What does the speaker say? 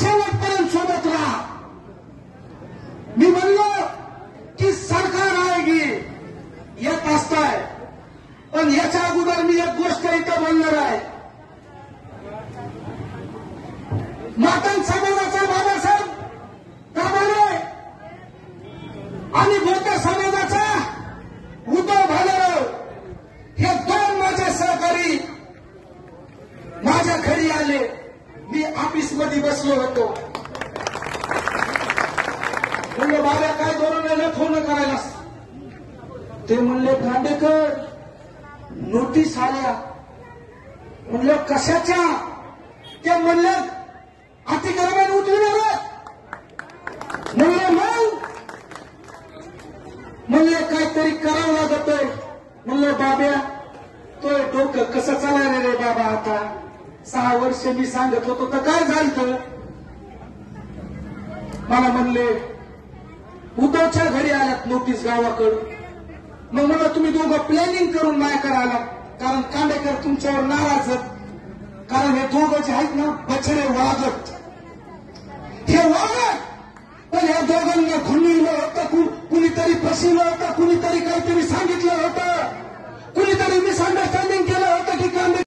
शेवटपर्यंत सोबत राहा. मी म्हणलो की सरकार आहे की येत असताय, पण याच्या अगोदर मी एक गोष्ट इथं बोलणार आहे. मातंग समाजाचा बाबासाहेब दाभाडे आणि बोरकर समाजाचा उद्धव भालेराव हे दोन माझे सहकारी माझ्या घरी आले. मी ऑफिसमध्ये बसलो होतो. म्हणलं बाबा काय धोरण आहे फोन करायलास. ते म्हणले खांडेकर नोटीस आल्या. म्हणलं कशाच्या. ते म्हणले अतिक्रमण उठवून आलं. म्हणलं मग म्हणले काहीतरी करावं लागतंय. म्हणलं बाब्या तो डोकं कसं चालणार रे बाबा. आता 6 वर्ष मी सांगत होतो तर काय झालं. मला म्हणले उद्धवच्या घरी आल्यात नोटीस गावाकडून. मग म्हणलं तुम्ही दोघं प्लॅनिंग करून माझ्याकडे आला, कारण कांडेकर तुमच्यावर नाराज. कारण हे दोघं जे आहेत ना बछडे वागत हे वागत. पण या दोघांना खुणविलं होतं, कुणीतरी फसवलं होतं, कुणीतरी काहीतरी सांगितलं होतं, कुणीतरी मिसअंडरस्टँडिंग केलं होतं की कांडेकर